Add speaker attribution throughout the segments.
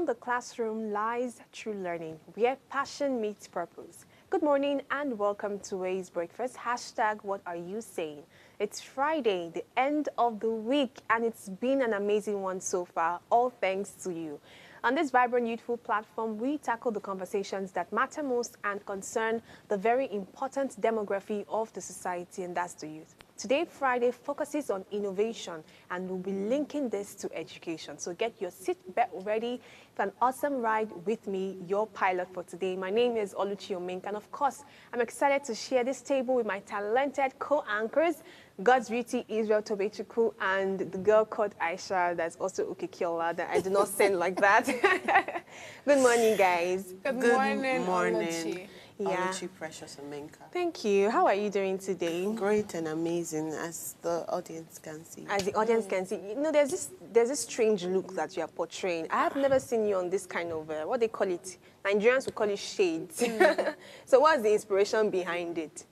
Speaker 1: beyond the classroom lies true learning, where passion meets purpose. Good morning and welcome to Ways Breakfast. Hashtag what are you saying? It's Friday, the end of the week, and it's been an amazing one so far, all thanks to you. On this vibrant, youthful platform, we tackle the conversations that matter most and concern the very important demography of the society, and that's the youth. Today, Friday, focuses on innovation, and we'll be linking this to education. So get your seatbelt ready for an awesome ride with me, your pilot for today. My name is Oluchi Omink, and of course, I'm excited to share this table with my talented co-anchors, God's Beauty Israel Tobechukwu, and the girl called Aisha, that's also Ukikiola, that I do not send like that. Good morning, guys.
Speaker 2: Good morning.
Speaker 3: Oluchi.
Speaker 1: Yeah.
Speaker 3: Oluchi Precious Omenka.
Speaker 1: Thank you. How are you doing today?
Speaker 3: Great and amazing, as the audience can see.
Speaker 1: As the audience can see, you know, there's this strange look that you are portraying. I have never seen you on this kind of, what they call it, Nigerians would call it shades. So what's the inspiration behind it?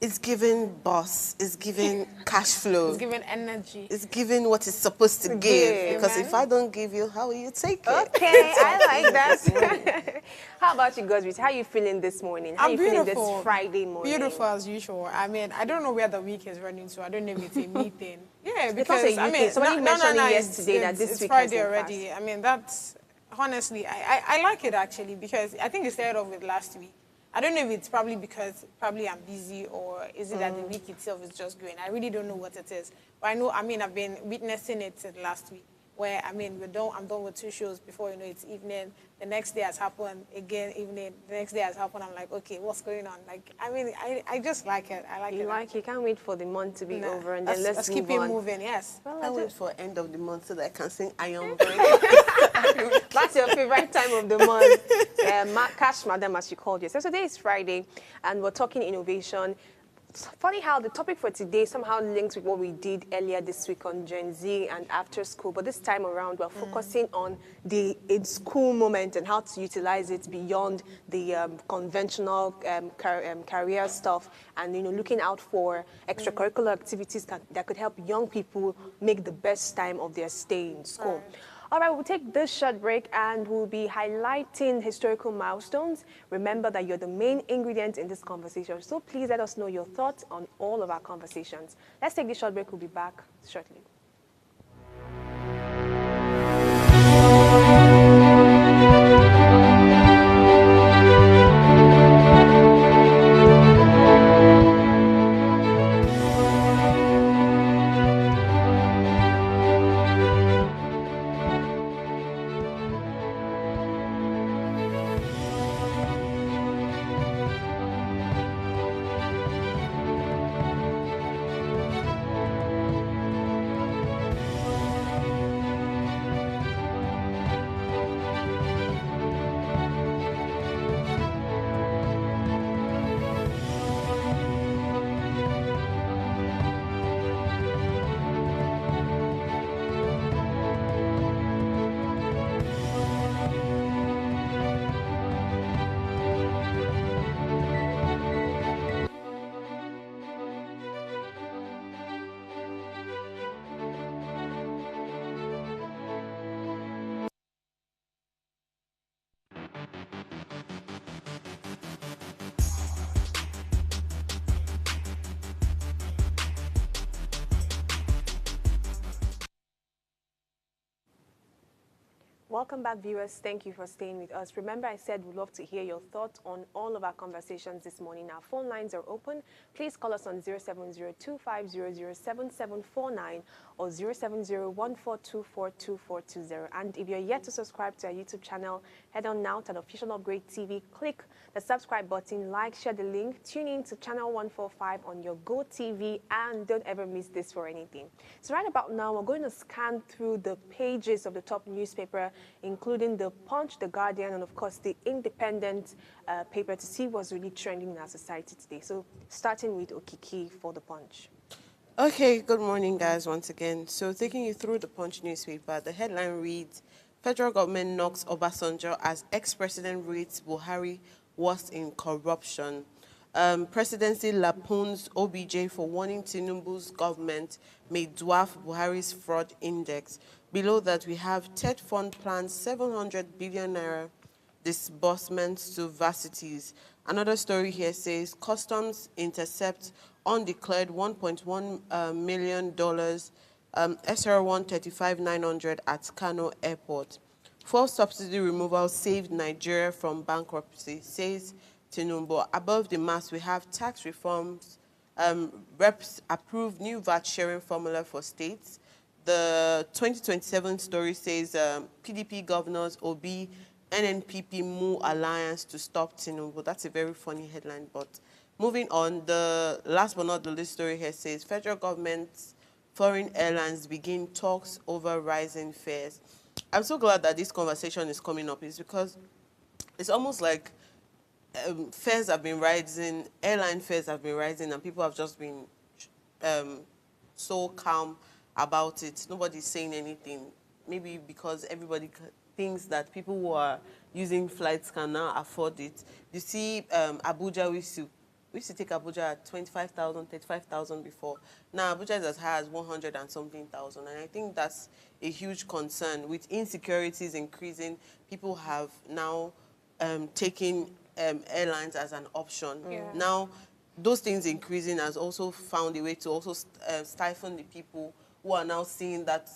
Speaker 3: It's giving boss, it's giving cash flow.
Speaker 2: It's giving energy.
Speaker 3: It's giving what it's supposed to give. Because
Speaker 2: Amen.
Speaker 3: if I don't give you, how will you take it?
Speaker 1: Okay, I like that. How about you, God's Beauty? How are you feeling this morning? How are you feeling this Friday morning?
Speaker 2: Beautiful as usual. I mean, I don't know where the week is running to. I don't know if it's a meeting. Yeah,
Speaker 1: It's
Speaker 2: because
Speaker 1: not a
Speaker 2: I
Speaker 1: meeting.
Speaker 2: mean,
Speaker 1: Somebody mentioned it yesterday that this
Speaker 2: it's
Speaker 1: week
Speaker 2: Friday
Speaker 1: has
Speaker 2: already. I mean, that's honestly, I like it actually because I think it started off with last week. I don't know if it's probably because I'm busy or is it that the week itself is just going. I really don't know what it is. But I know, I mean, I've been witnessing it since last week where, I mean, I'm done with 2 shows before, you know, it's evening. The next day has happened, again, evening. The next day has happened. I'm like, okay, what's going on? Like, I mean, I just like it. I like it.
Speaker 1: You like it? Can't wait for the month to be over and then let's
Speaker 2: keep
Speaker 1: move
Speaker 2: it
Speaker 1: on.
Speaker 2: moving, yes.
Speaker 1: Well,
Speaker 3: I
Speaker 1: I
Speaker 3: wait
Speaker 1: just,
Speaker 3: for end of the month so that I can sing Iron Break.
Speaker 1: that's your favorite time of the month. Cash Madam, as she called you. So today is Friday, and we're talking innovation. It's funny how the topic for today somehow links with what we did earlier this week on Gen Z and after school. But this time around, we're focusing on the in-school moment and how to utilize it beyond the conventional career stuff, and, you know, looking out for extracurricular activities that could help young people make the best time of their stay in school. All right, we'll take this short break and we'll be highlighting historical milestones. Remember that you're the main ingredient in this conversation, so please let us know your thoughts on all of our conversations. Let's take this short break. We'll be back shortly. Welcome back, viewers. Thank you for staying with us. Remember, I said we'd love to hear your thoughts on all of our conversations this morning. Our phone lines are open. Please call us on 07025007749 or 07014242420. And if you're yet to subscribe to our YouTube channel, head on now to an official Upgrade TV. Click the subscribe button, like, share the link, tune in to channel 145 on your Go TV, and don't ever miss this for anything. So right about now, we're going to scan through the pages of the top newspaper, including the Punch, the Guardian, and of course the Independent paper, to see what's really trending in our society today. So starting with Okiki for the Punch.
Speaker 3: Okay, good morning, guys, once again. So taking you through the Punch newspaper, the headline reads, Federal government knocks Obasanjo as ex-president rates Buhari worst in corruption. Presidency lampoons OBJ for warning Tinubu's government may dwarf Buhari's fraud index. Below that, we have TED fund plans 700 billion naira disbursements to varsities. Another story here says customs intercept undeclared $1.1 million SR 135-900 at Kano Airport. Fuel subsidy removal saved Nigeria from bankruptcy, says Tinubu. Above the mass, we have tax reforms. Reps approve new VAT sharing formula for states. The 2027 story says PDP governors, OB, NNPP move alliance to stop Tinubu. That's a very funny headline, but moving on, the last but not the least story here says federal government's foreign airlines begin talks over rising fares. I'm so glad that this conversation is coming up. It's because it's almost like fares have been rising, airline fares have been rising, and people have just been so calm about it. Nobody's saying anything. Maybe because everybody thinks that people who are using flights can now afford it. You see, Abuja, we used to take Abuja at 25,000, 35,000 before. Now Abuja is as high as 100 and something thousand. And I think that's a huge concern. With insecurities increasing, people have now taken airlines as an option.
Speaker 2: Yeah.
Speaker 3: Now, those things increasing has also found a way to also stifle the people who are now seeing that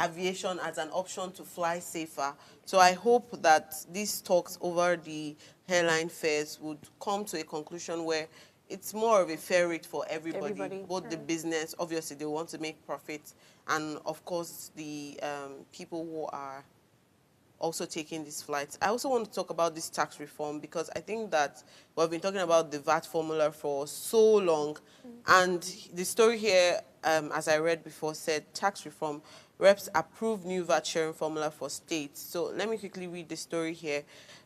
Speaker 3: aviation as an option to fly safer. So I hope that these talks over the airline fares would come to a conclusion where it's more of a fair rate for everybody. Both the business, obviously they want to make profit, and of course the people who are also taking these flights. I also want to talk about this tax reform because I think that we've been talking about the VAT formula for so long. And the story here, as I read before, said tax reform. Reps approve new VAT sharing formula for states. So let me quickly read the story here.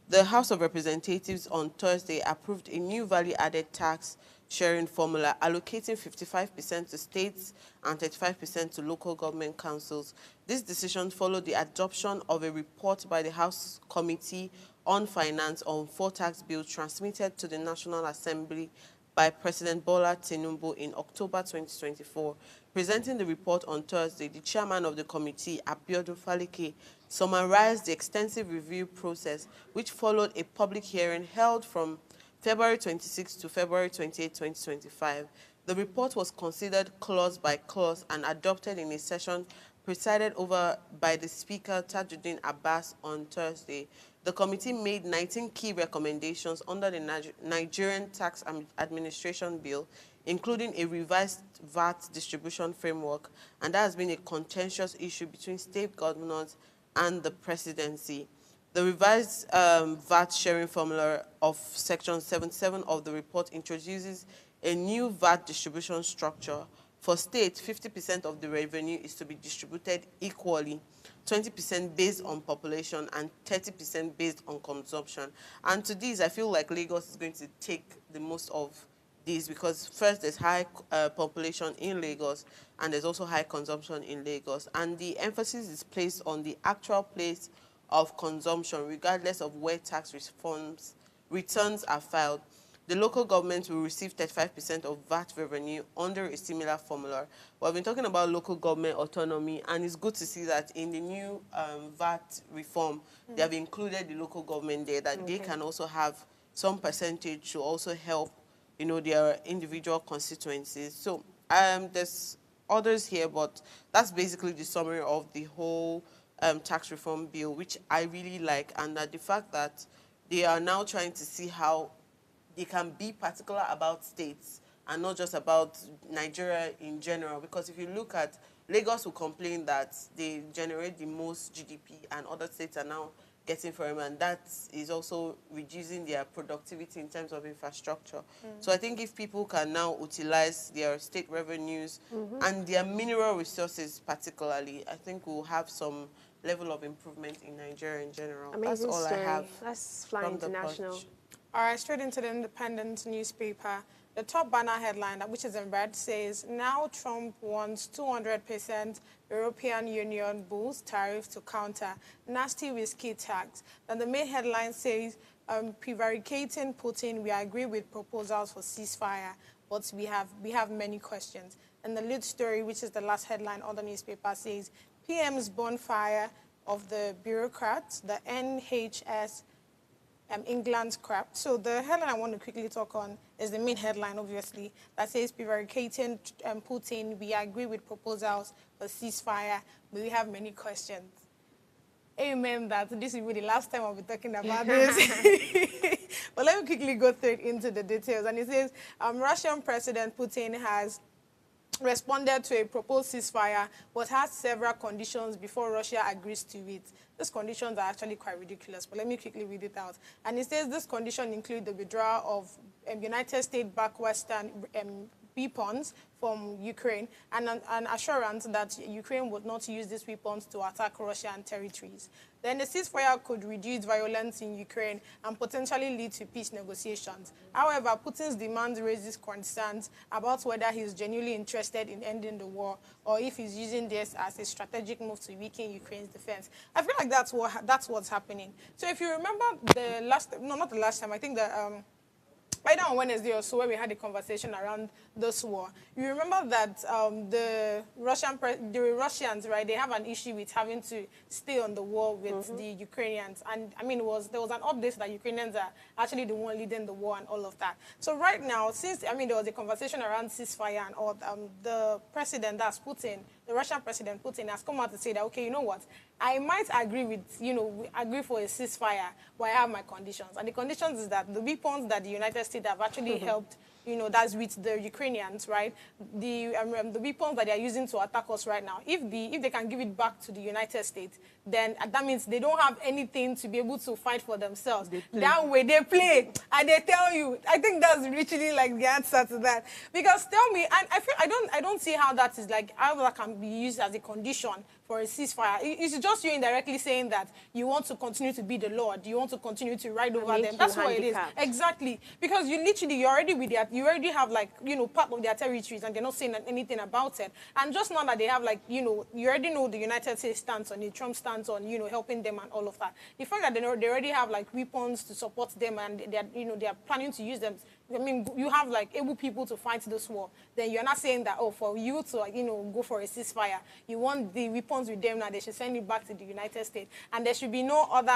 Speaker 3: The House of Representatives on Thursday approved a new value-added tax sharing formula, allocating 55% to states and 35% to local government councils. This decision followed the adoption of a report by the House Committee on Finance on 4 tax bills transmitted to the National Assembly by President Bola Tinubu in October 2024. Presenting the report on Thursday, the chairman of the committee, Abiodun Falike, summarized the extensive review process, which followed a public hearing held from February 26 to February 28, 2025. The report was considered clause by clause and adopted in a session presided over by the Speaker, Tajuddin Abbas, on Thursday. The committee made 19 key recommendations under the Nigerian Tax Administration Bill, including a revised VAT distribution framework, and that has been a contentious issue between state governors and the presidency. The revised VAT sharing formula of Section 77 of the report introduces a new VAT distribution structure. For states, 50% of the revenue is to be distributed equally, 20% based on population and 30% based on consumption. And to this, I feel like Lagos is going to take the most of this because first, there's high population in Lagos and there's also high consumption in Lagos. And the emphasis is placed on the actual place of consumption, regardless of where tax returns are filed. The local government will receive 35% of VAT revenue under a similar formula. We've been talking about local government autonomy, and it's good to see that in the new VAT reform, they have included the local government there, that they can also have some percentage to also help, you know, their individual constituencies. So there's others here, but that's basically the summary of the whole tax reform bill, which I really like, and that the fact that they are now trying to see how they can be particular about states and not just about Nigeria in general. Because if you look at Lagos, will complain that they generate the most GDP and other states are now getting for them, and that is also reducing their productivity in terms of infrastructure. So I think if people can now utilize their state revenues and their mineral resources particularly, I think we'll have some level of improvement in Nigeria in general.
Speaker 1: Amazing
Speaker 3: That's all
Speaker 1: story.
Speaker 3: I have.
Speaker 1: Let's fly
Speaker 3: From the
Speaker 1: international.
Speaker 3: Punch.
Speaker 2: All right, straight into the Independent newspaper. The top banner headline, which is in red, says, now Trump wants 200% European Union boost tariff to counter nasty whiskey tax. Then the main headline says, prevaricating Putin, we agree with proposals for ceasefire, but we have many questions. And the lead story, which is the last headline on the newspaper, says, PM's bonfire of the bureaucrats, the NHS England's crap. So the headline I want to quickly talk on is the main headline, obviously, that says prevaricating Putin, we agree with proposals for ceasefire, but we have many questions. Amen that this will be the last time I'll be talking about this. But let me quickly go straight into the details. And it says, Russian President Putin has responded to a proposed ceasefire, but has several conditions before Russia agrees to it. These conditions are actually quite ridiculous, but let me quickly read it out. And it says this condition include the withdrawal of United States-backed Western weapons from Ukraine and an assurance that Ukraine would not use these weapons to attack Russian territories. Then the ceasefire could reduce violence in Ukraine and potentially lead to peace negotiations. However, Putin's demands raises concerns about whether he's genuinely interested in ending the war or if he's using this as a strategic move to weaken Ukraine's defense. I feel like that's what's happening. So if you remember not the last time, I think the either on Wednesday or so, where we had a conversation around this war, you remember that the Russians, right, they have an issue with having to stay on the war with the Ukrainians. And, I mean, there was an update that Ukrainians are actually the one leading the war and all of that. So right now, since, I mean, there was a conversation around ceasefire and all, the president, that's Putin, the Russian president, Putin, has come out to say that, okay, you know what, I might agree with, agree for a ceasefire, but I have my conditions. And the conditions is that the weapons that the United States have actually helped, that's with the Ukrainians, right? The weapons that they are using to attack us right now, if they can give it back to the United States, then that means they don't have anything to be able to fight for themselves. That way they play, and they tell you. I think that's literally like the answer to that. Because tell me, and I don't see how that is like, how that can be used as a condition for a ceasefire. It's just you indirectly saying that you want to continue to be the Lord. You want to continue to ride over them. That's what it is. Exactly. Because you already have like, part of their territories and they're not saying anything about it. And just now that they have like, you already know the United States stance on it, Trump stance on, helping them and all of that. The fact that they already have like weapons to support them and they're planning to use them. I mean, you have like able people to fight this war. Then you're not saying that, for you to go for a ceasefire, you want the weapons with them now, they should send it back to the United States. And there should be no other,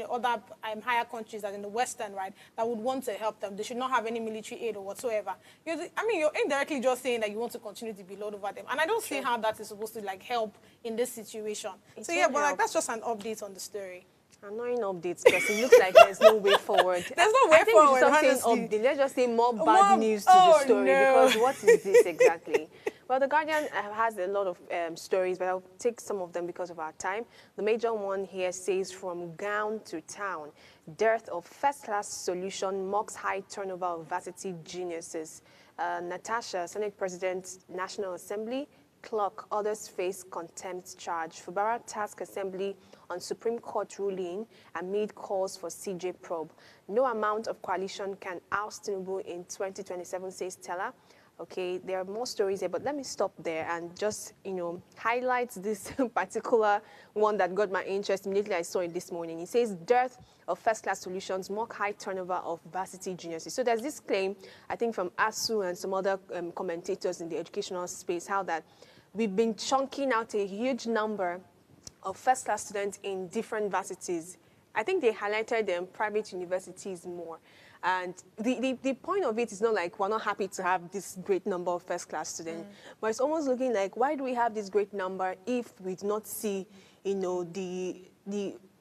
Speaker 2: other higher countries as in the Western, right, that would want to help them. They should not have any military aid or whatsoever. You're indirectly just saying that you want to continue to be lord over them. And I don't see how that is supposed to like help in this situation. So yeah, but like that's just an update on the story.
Speaker 1: Annoying updates because it looks like there's no way forward.
Speaker 2: There's no way forward,
Speaker 1: honestly. Let's just say more bad news to the story because what is this exactly? Well, The Guardian has a lot of stories, but I'll take some of them because of our time. The major one here says, from gown to town, dearth of first-class solution mocks high turnover of varsity geniuses. Natasha, Senate President, National Assembly, clock, others face contempt charge. Fubara task Assembly on Supreme Court ruling amid calls for CJ probe. No amount of coalition can oust Tinubu in 2027, says Teller. Okay, there are more stories here, but let me stop there and just, highlight this particular one that got my interest. Immediately I saw it this morning. It says, dearth of first-class solutions mock high turnover of varsity geniuses. So there's this claim, I think, from ASU and some other commentators in the educational space, how that we've been chunking out a huge number of first-class students in different varsities. I think they highlighted them private universities more. And the point of it is not like we're not happy to have this great number of first-class students, but it's almost looking like, why do we have this great number if we do not see,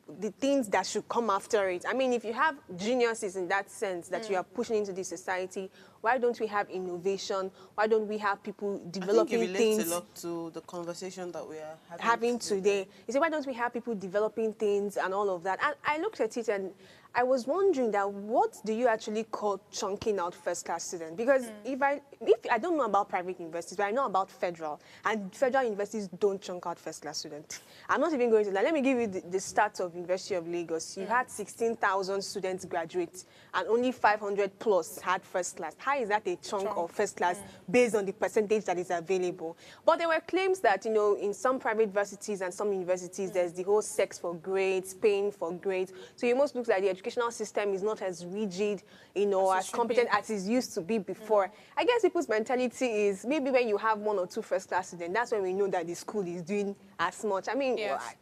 Speaker 1: the things that should come after it? I mean, if you have geniuses in that sense that you are pushing into the society, why don't we have innovation? Why don't we have people developing things?
Speaker 3: I think it relates a lot to the conversation that we are having
Speaker 1: today. You say, why don't we have people developing things and all of that? And I looked at it and I was wondering that what do you actually call chunking out first-class students? Because if if I don't know about private universities, but I know about federal, and federal universities don't chunk out first-class students. I'm not even going to that. Let me give you the stats of University of Lagos. You've had 16,000 students graduate, and only 500 plus had first class. How is that a chunk of first class based on the percentage that is available? But there were claims that, in some private universities and some universities, there's the whole sex for grades, paying for grades. So it almost looks like the educational system is not as rigid, as competent as it used to be before. I guess people's mentality is maybe when you have one or two first class students, that's when we know that the school is doing as much. I mean,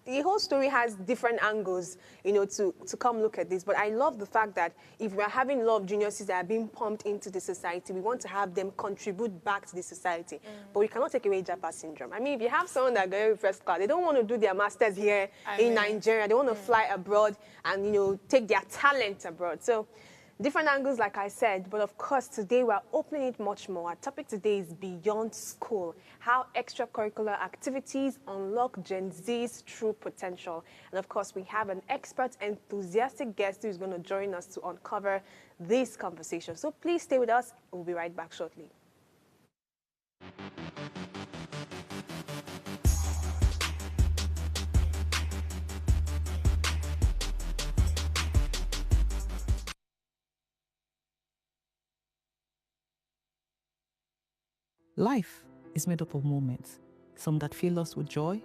Speaker 1: the whole story has different angles, to come look at this. But I love the fact that if we're having a lot of junior Cs that are being pumped into the society, we want to have them contribute back to the society. But we cannot take away Japa syndrome. I mean, if you have someone that goes first class, they don't want to do their masters here in Nigeria. They want to fly abroad and, take their talent abroad. So different angles, like I said, but of course, today we're opening it much more. Our topic today is Beyond School, how extracurricular activities unlock Gen Z's true potential. And of course, we have an expert, enthusiastic guest who is going to join us to uncover this conversation. So please stay with us. We'll be right back shortly.
Speaker 4: Life is made up of moments, some that fill us with joy,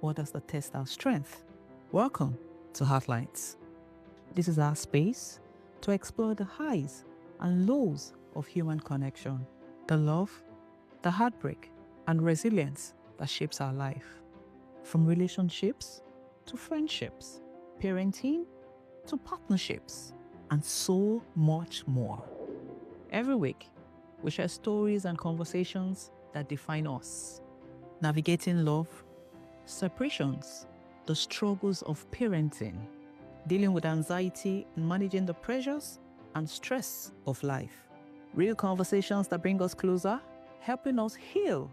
Speaker 4: others that test our strength. Welcome to Heartlines. This is our space to explore the highs and lows of human connection, the love, the heartbreak, and resilience that shapes our life. From relationships to friendships, parenting to partnerships, and so much more. Every week, we share stories and conversations that define us, navigating love, separations, the struggles of parenting, dealing with anxiety and managing the pressures and stress of life. Real conversations that bring us closer, helping us heal,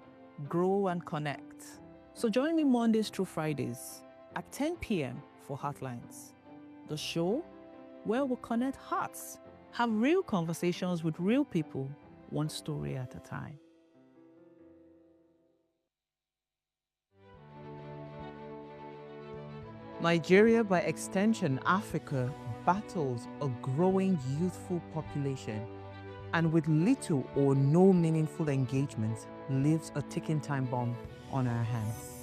Speaker 4: grow, and connect. So join me Mondays through Fridays at 10 p.m. for Heartlines, the show where we'll connect hearts, have real conversations with real people, one story at a time.
Speaker 5: Nigeria, by extension Africa, battles a growing youthful population, and with little or no meaningful engagement, lives a ticking time bomb on our hands.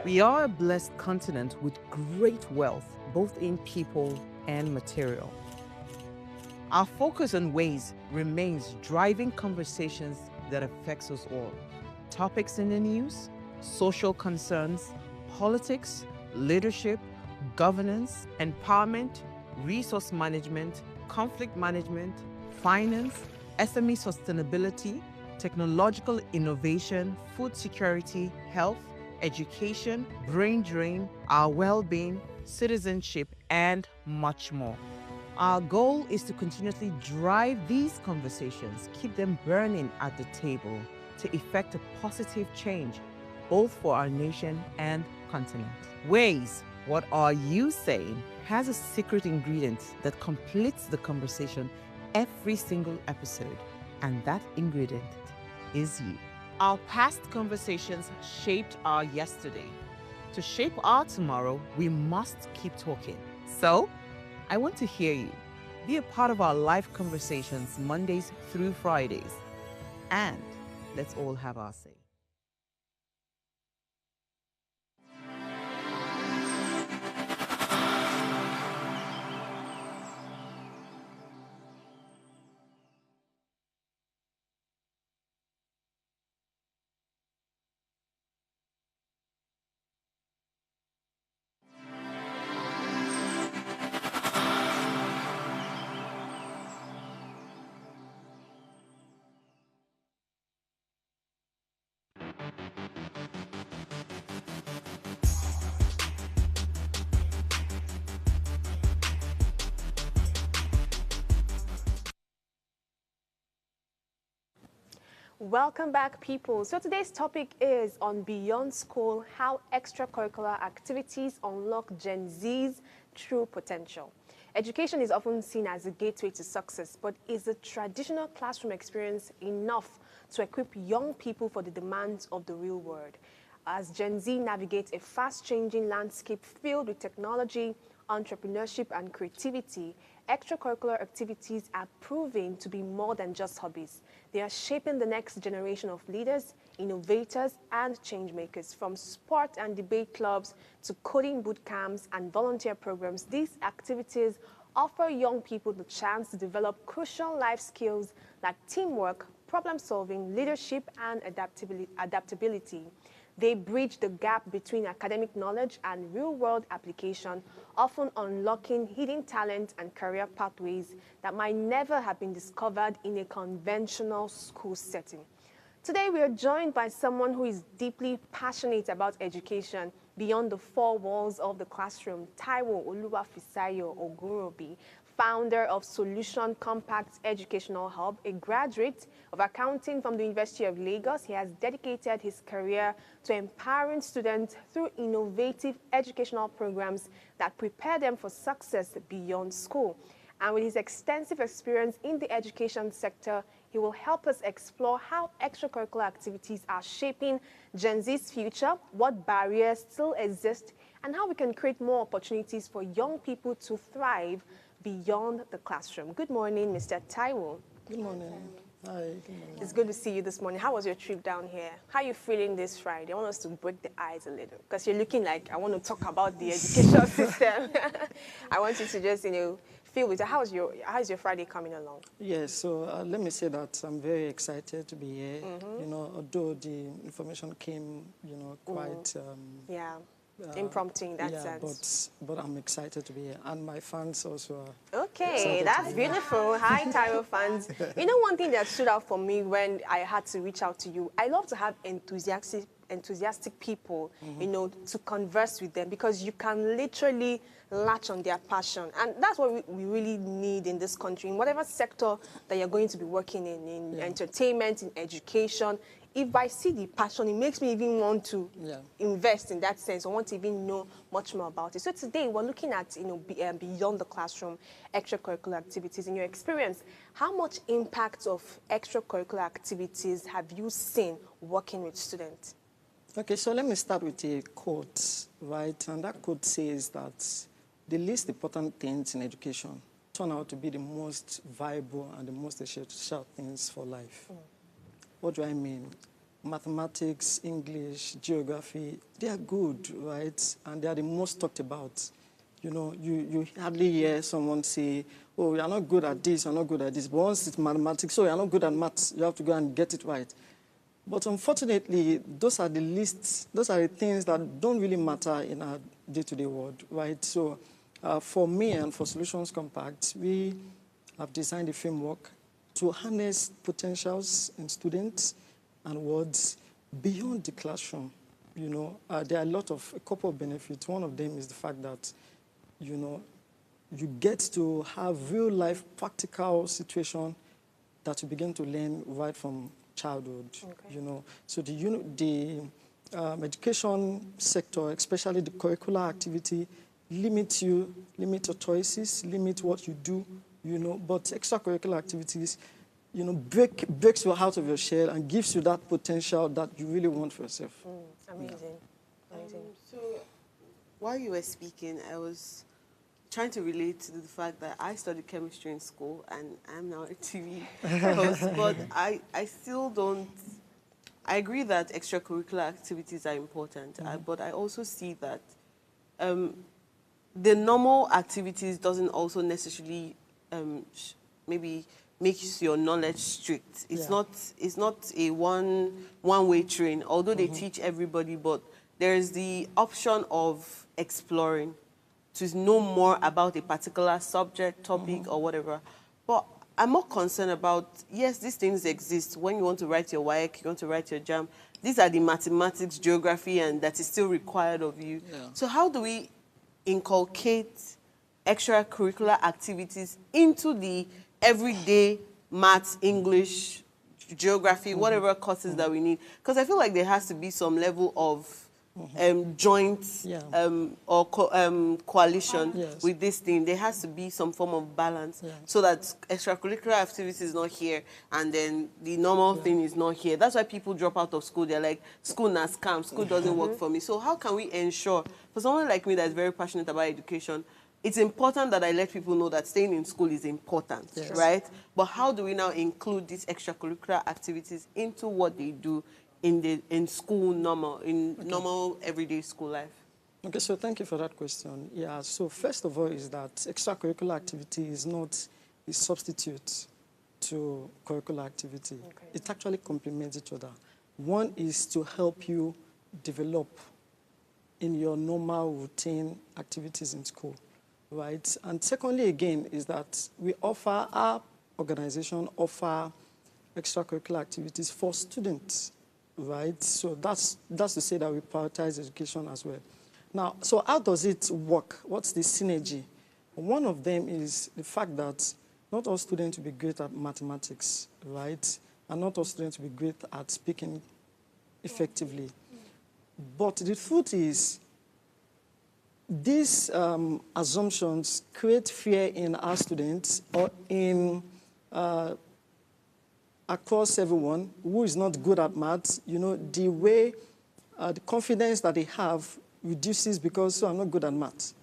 Speaker 5: We are a blessed continent with great wealth, both in people and material. Our focus on ways remains driving conversations that affects us all. Topics in the news, social concerns, politics, leadership, governance, empowerment, resource management, conflict management, finance, SME sustainability, technological innovation, food security, health, education, brain drain, our well-being, citizenship, and much more. Our goal is to continuously drive these conversations, keep them burning at the table to effect a positive change, both for our nation and continent. Ways, what are you saying, has a secret ingredient that completes the conversation every single episode, and that ingredient is you. Our past conversations shaped our yesterday. To shape our tomorrow, we must keep talking. So, I want to hear you. Be a part of our live conversations Mondays through Fridays. And let's all have our say.
Speaker 1: Welcome back, people. So today's topic is on Beyond School, how extracurricular activities unlock Gen Z's true potential. Education is often seen as a gateway to success, but is the traditional classroom experience enough to equip young people for the demands of the real world? As Gen Z navigates a fast-changing landscape filled with technology, entrepreneurship, and creativity, extracurricular activities are proving to be more than just hobbies. They are shaping the next generation of leaders, innovators, and change makers. From sport and debate clubs to coding boot camps and volunteer programs, these activities offer young people the chance to develop crucial life skills like teamwork, problem solving, leadership, and adaptability. They bridge the gap between academic knowledge and real-world application, often unlocking hidden talent and career pathways that might never have been discovered in a conventional school setting. Today, we are joined by someone who is deeply passionate about education beyond the four walls of the classroom, Taiwo Oluwafisayo Ogurobi, founder of Solution Compact Educational Hub, a graduate of accounting from the University of Lagos. He has dedicated his career to empowering students through innovative educational programs that prepare them for success beyond school. And with his extensive experience in the education sector, he will help us explore how extracurricular activities are shaping Gen Z's future, what barriers still exist, and how we can create more opportunities for young people to thrive beyond the classroom. Good morning, Mr. Taiwo.
Speaker 6: Good morning. Hi, good morning.
Speaker 1: It's good to see you this morning. How was your trip down here? How are you feeling this Friday? I want us to break the ice a little because you're looking like I want to talk about the education system. I want you to just, feel with it. How's your Friday coming along?
Speaker 6: Yes, so let me say that I'm very excited to be here. Although the information came, quite...
Speaker 1: impromptu in that sense.
Speaker 6: But I'm excited to be here. And my fans also are
Speaker 1: Okay, that's beautiful. Hi, Taiwo fans. One thing that stood out for me when I had to reach out to you, I love to have enthusiastic people, to converse with them because you can literally latch on their passion. And that's what we really need in this country, in whatever sector that you're going to be working in entertainment, in education. If I see the passion, it makes me even want to invest in that sense. I want to even know much more about it. So today we're looking at, beyond the classroom, extracurricular activities. In your experience, how much impact of extracurricular activities have you seen working with students?
Speaker 6: Okay, so let me start with a quote, right? And that quote says that the least important things in education turn out to be the most viable and the most essential things for life. What do I mean? Mathematics, English, geography, they are good, right? And they are the most talked about. You hardly hear someone say, oh, you're not good at this, you're not good at this. But once it's mathematics, so you're not good at maths, you have to go and get it right. But unfortunately, those are the things that don't really matter in our day-to-day world, right? So for me and for Solutions Compact, we have designed a framework to harness potentials in students and wards beyond the classroom. There are a couple of benefits. One of them is the fact that, you get to have real-life practical situation that you begin to learn right from childhood.
Speaker 1: Okay.
Speaker 6: So the education sector, especially the curricular activity, limit your choices, limit what you do. But extracurricular activities, breaks you out of your shell and gives you that potential that you really want for yourself.
Speaker 1: Amazing. Amazing.
Speaker 3: So while you were speaking, I was trying to relate to the fact that I studied chemistry in school and I'm now a TV host, but I still don't... I agree that extracurricular activities are important, but I also see that the normal activities doesn't also necessarily maybe makes your knowledge strict. It's not a one-way train, although they teach everybody, but there's the option of exploring to know more about a particular subject, topic, or whatever. But I'm more concerned about, yes, these things exist. When you want to write your WAEC, you want to write your JAM, these are the mathematics, geography, and that is still required of you. Yeah. So how do we inculcate extracurricular activities into the everyday maths, English, geography, whatever courses that we need? Because I feel like there has to be some level of joint or coalition
Speaker 6: Yes.
Speaker 3: with this thing. There has to be some form of balance
Speaker 6: Yeah.
Speaker 3: so that extracurricular activity is not here and then the normal thing is not here. That's why people drop out of school. They're like, school na scam, school doesn't work for me. So how can we ensure, for someone like me that's very passionate about education, it's important that I let people know that staying in school is important, right? But how do we now include these extracurricular activities into what they do in school normal everyday school life?
Speaker 6: Okay, so thank you for that question. Yeah, so first of all is that extracurricular activity is not a substitute to curricular activity.
Speaker 1: Okay.
Speaker 6: It actually complements each other. One is to help you develop in your normal routine activities in school, right? And secondly, again, is that our organization offer extracurricular activities for students, right? So that's to say that we prioritize education as well. Now, so how does it work? What's the synergy? One of them is the fact that not all students will be great at mathematics, right? And not all students will be great at speaking effectively. But the truth is, these assumptions create fear in our students or in across everyone who is not good at maths. You know, the way, the confidence that they have reduces because, I'm not good at maths.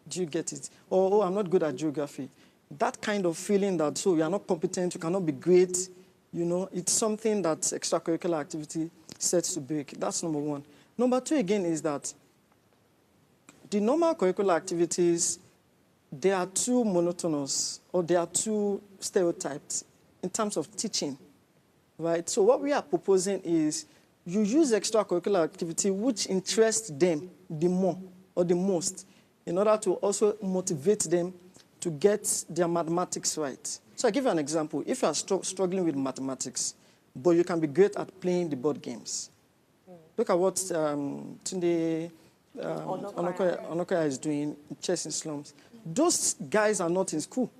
Speaker 6: Do you get it? Or, I'm not good at geography. That kind of feeling that, you are not competent, you cannot be great, you know, it's something that extracurricular activity sets to break. That's number one. Number two, again, is that the normal curricular activities, they are too monotonous or they are too stereotyped in terms of teaching, right? So what we are proposing is you use extracurricular activity which interests them the more or the most in order to also motivate them to get their mathematics right. So I give you an example. If you are struggling with mathematics, but you can be great at playing the board games. Look at what Tunde Onokoya is doing in chess in slums. Those guys are not in school.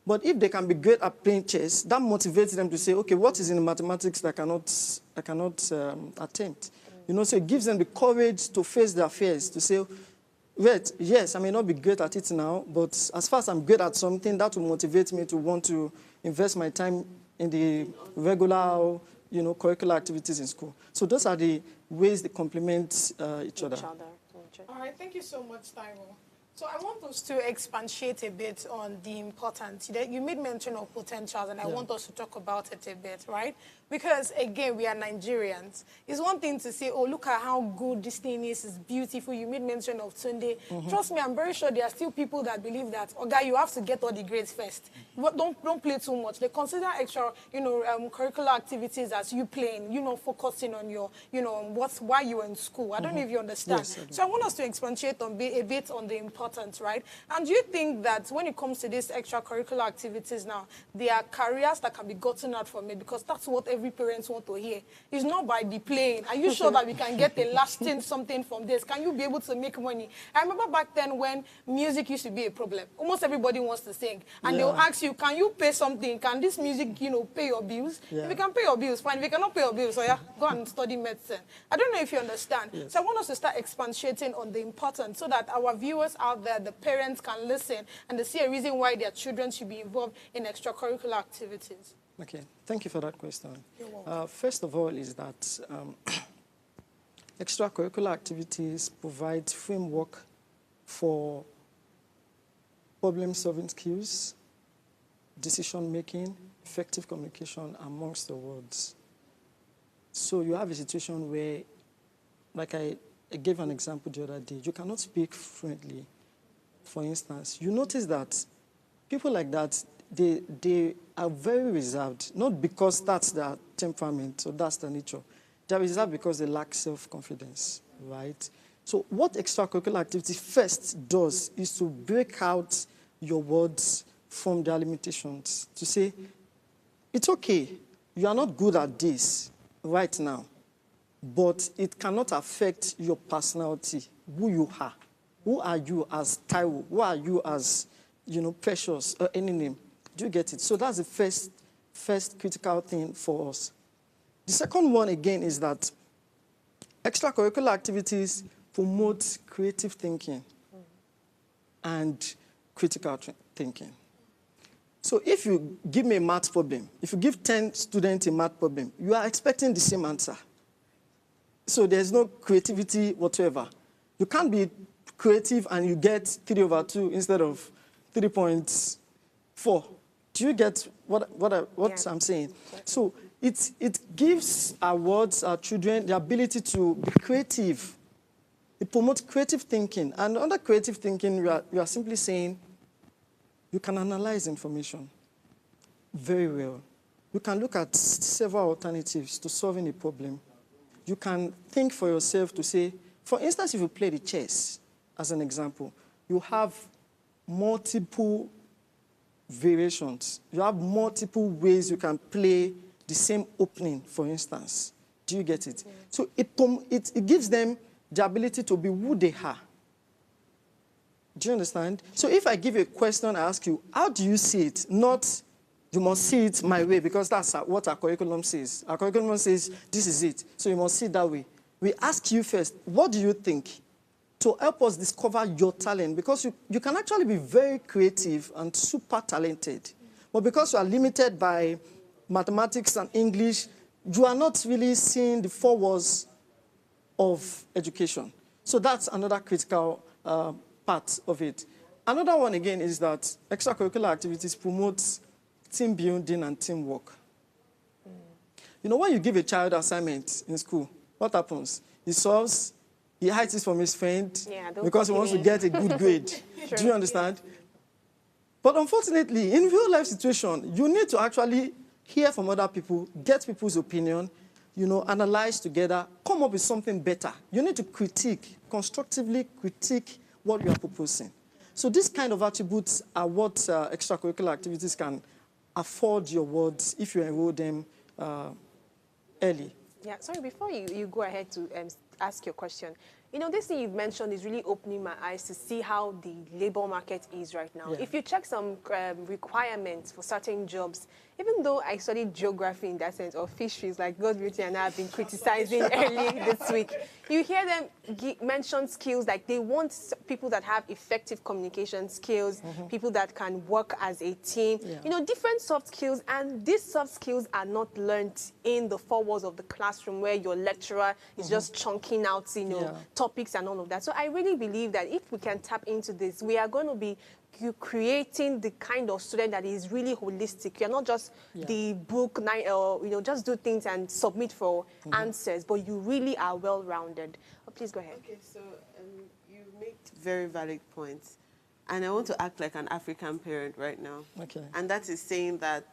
Speaker 6: But if they can be great at playing chess, that motivates them to say, okay, what is in mathematics that I cannot attempt? You know, so it gives them the courage to face their fears, to say, wait, yes, I may not be great at it now, but as far as I'm great at something, that will motivate me to want to invest my time in the regular, you know, curricular activities in school. So those are the ways they complement each other.
Speaker 2: All right, thank you so much, Taiwo. So I want us to expatiate a bit on the importance. You made mention of potentials, and I want us to talk about it a bit, right? Because, again, we are Nigerians. It's one thing to say, oh, look at how good this thing is, it's beautiful. You made mention of Tunde. Trust me, I'm very sure there are still people that believe that, okay, you have to get all the grades first. Don't play too much. They consider extra, curricular activities as you playing, focusing on your, why you're in school. I don't know if you understand.
Speaker 6: Yes, I do.
Speaker 2: So I want us to expatiate a bit on the importance, right? And do you think that when it comes to these extracurricular activities now, there are careers that can be gotten out from it? Because that's what every parent wants to hear. It's not by the playing. Are you sure that we can get a lasting something from this? Can you be able to make money? I remember back then when music used to be a problem. Almost everybody wants to sing. And they'll ask you, can you pay something? Can this music, pay your bills?
Speaker 6: Yeah.
Speaker 2: If you can pay your bills, fine. If you cannot pay your bills, go and study medicine. I don't know if you understand.
Speaker 6: Yes.
Speaker 2: So I want us to start expatiating on the importance so that our viewers out there, the parents, can listen and they see a reason why their children should be involved in extracurricular activities.
Speaker 6: Okay, thank you for that question.
Speaker 2: You're welcome.
Speaker 6: First of all is that extracurricular activities provide framework for problem-solving skills, decision-making, effective communication amongst the words. So you have a situation where, like I gave an example the other day, you cannot speak fluently, for instance. You notice that people like that, they are very reserved, not because that's their temperament or that's their nature. They're reserved because they lack self-confidence, right? So what extracurricular activity first does is to break out your words from their limitations, to say, it's okay, you are not good at this right now, but it cannot affect your personality, who you are. Who are you as Taiwo? Who are you as, Precious, or any name? Do you get it? So that's the first critical thing for us. The second one, again, is that extracurricular activities promote creative thinking and critical thinking. So if you give me a math problem, if you give 10 students a math problem, you are expecting the same answer. So there's no creativity whatsoever. You can't be creative and you get 3/2 instead of 3.4. Do you get what I'm saying? So it gives our children the ability to be creative. It promotes creative thinking. And under creative thinking, you are simply saying you can analyze information very well. You can look at several alternatives to solving a problem. You can think for yourself to say, for instance, if you play the chess, as an example, you have multiple variations. You have multiple ways you can play the same opening, for instance. Do you get it? So it gives them the ability to be who they are. Do you understand? So if I give you a question, I ask you, how do you see it? Not, you must see it my way, because that's what our curriculum says. Our curriculum says, this is it, so you must see it that way. We ask you first, what do you think? To help us discover your talent, because you can actually be very creative and super talented. But because you are limited by mathematics and English, you are not really seeing the four walls of education. So that's another critical part of it. Another one, again, is that extracurricular activities promote team building and teamwork. You know, when you give a child assignment in school, what happens? He solves, he hides it from his friend because he wants to get a good grade. Do you understand? But unfortunately, in real life situation, you need to actually hear from other people, get people's opinion, you know, analyze together, come up with something better. You need to constructively critique what you are proposing. So these kind of attributes are what extracurricular activities can afford your wards if you enroll them early.
Speaker 1: Yeah, sorry, before you go ahead to ask your question, you know, this thing you've mentioned is really opening my eyes to see how the labor market is right now.
Speaker 6: Yeah.
Speaker 1: If you check some requirements for certain jobs, even though I studied geography in that sense, or fisheries, like God, Beauty, and I have been criticizing early this week, you hear them mention skills like they want people that have effective communication skills, people that can work as a team, you know, different soft skills, and these soft skills are not learned in the four walls of the classroom where your lecturer is just chunking out, you know, topics and all of that. So I really believe that if we can tap into this, we are going to be creating the kind of student that is really holistic. You're not just the book, or you know, just do things and submit for answers, but you really are well-rounded. Oh, please go ahead.
Speaker 3: Okay, so you make very valid points, and I want to act like an African parent right now.
Speaker 6: Okay.
Speaker 3: And that is saying that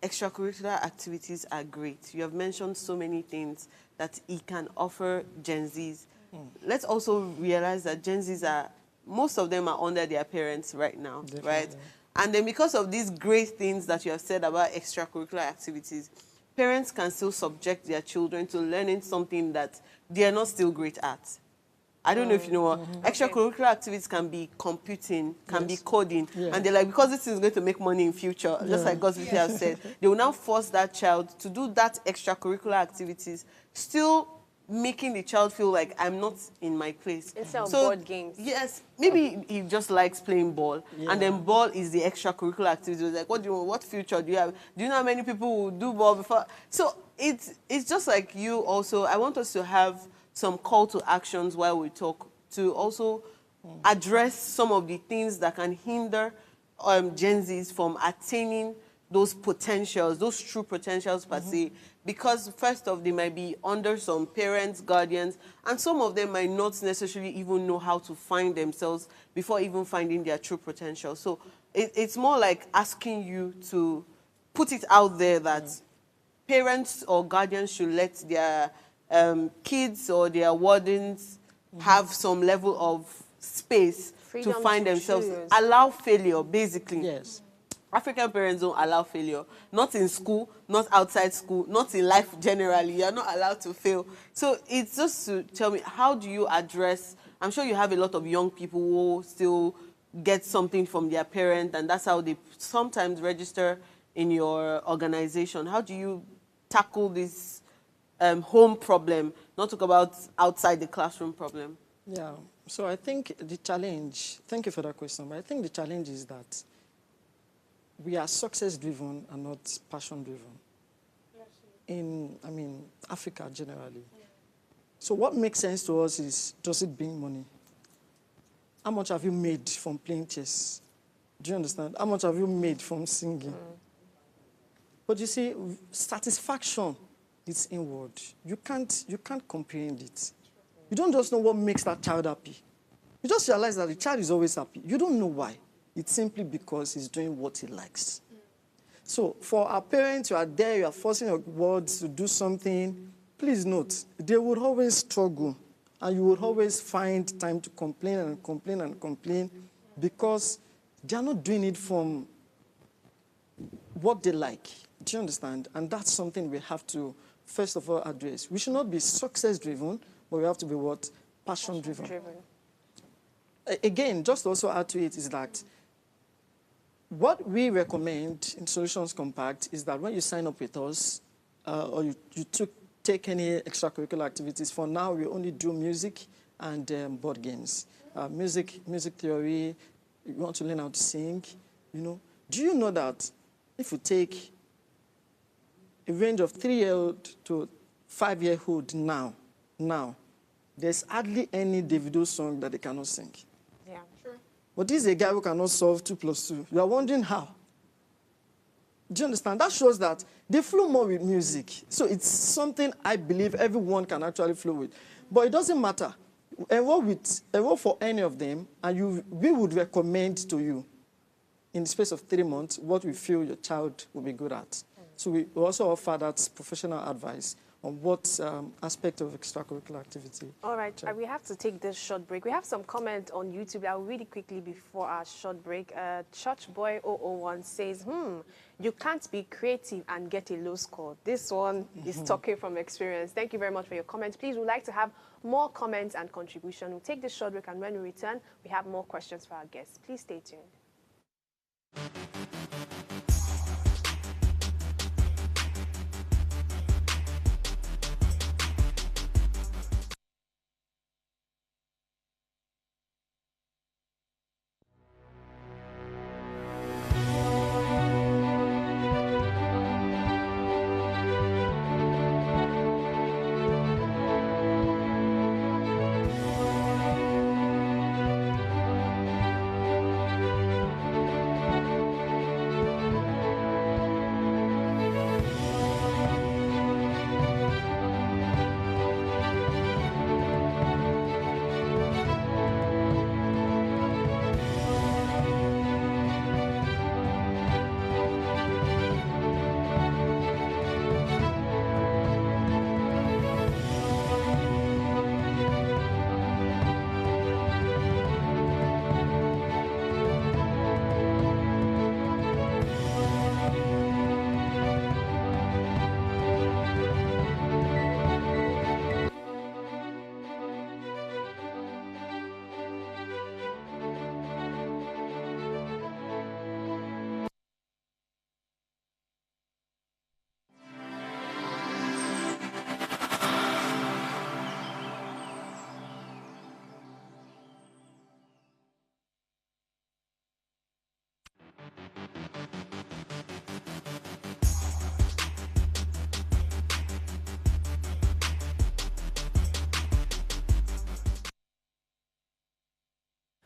Speaker 3: extracurricular activities are great. You have mentioned so many things that it can offer Gen Zs. Let's also realize that Gen Zs most of them are under their parents right now, right? And then because of these great things that you have said about extracurricular activities, parents can still subject their children to learning something that they are not still great at. I don't know if you know what. Extracurricular activities can be computing, can be coding. And they're like, because this is going to make money in future, just like God's have said, they will now force that child to do that extracurricular activities, still making the child feel like I'm not in my place.
Speaker 1: Instead of board games.
Speaker 3: Yes, maybe he just likes playing ball, and then ball is the extracurricular activity. Like, what future do you have? Do you know how many people will do ball before? So it's just like you also. I want us to have some call to actions while we talk to also address some of the things that can hinder Gen Zs from attaining those potentials, those true potentials per se, because first off, they might be under some parents, guardians, and some of them might not necessarily even know how to find themselves before even finding their true potential. So it's more like asking you to put it out there that parents or guardians should let their kids or their wardens have some level of space
Speaker 1: Freedom
Speaker 3: to find
Speaker 1: to
Speaker 3: themselves.
Speaker 1: choose.
Speaker 3: Allow failure, basically.
Speaker 6: Yes.
Speaker 3: African parents don't allow failure. Not in school, not outside school, not in life generally. You're not allowed to fail. So it's just to tell me, how do you address, I'm sure you have a lot of young people who still get something from their parent, and that's how they sometimes register in your organization. How do you tackle this home problem, not talk about outside the classroom problem?
Speaker 6: Yeah, so I think the challenge, thank you for that question, but I think the challenge is that we are success-driven and not passion-driven in, Africa generally. So what makes sense to us is, does it bring money? How much have you made from playing chess? Do you understand? How much have you made from singing? But you see, satisfaction is inward. You can't comprehend it. You don't just know what makes that child happy. You just realize that the child is always happy. You don't know why. It's simply because he's doing what he likes. So for our parents, you are there, you are forcing your words to do something. Please note, they would always struggle, and you would always find time to complain and complain and complain because they are not doing it from what they like. Do you understand? And that's something we have to, first of all, address. We should not be success-driven, but we have to be what? Passion-driven. Again, just to also add to it is that what we recommend in Solutions Compact is that when you sign up with us, or you take any extracurricular activities, for now we only do music and board games. Music theory, you want to learn how to sing, Do you know that if you take a range of 3-year-old to 5-year-old now, there's hardly any Davido song that they cannot sing.
Speaker 1: Yeah, true.
Speaker 6: But this is a guy who cannot solve 2 + 2. You are wondering how. Do you understand? That shows that they flow more with music. So it's something I believe everyone can actually flow with. But it doesn't matter. Enroll for any of them, and we would recommend to you, in the space of 3 months, what we feel your child will be good at. So we also offer that professional advice on what aspect of extracurricular activity.
Speaker 1: All right, we have to take this short break. We have some comment on YouTube. I'll read it quickly before our short break. Churchboy001 says, you can't be creative and get a low score. This one is talking from experience. Thank you very much for your comments. Please, we'd like to have more comments and contribution. We'll take this short break, and when we return, we have more questions for our guests. Please stay tuned.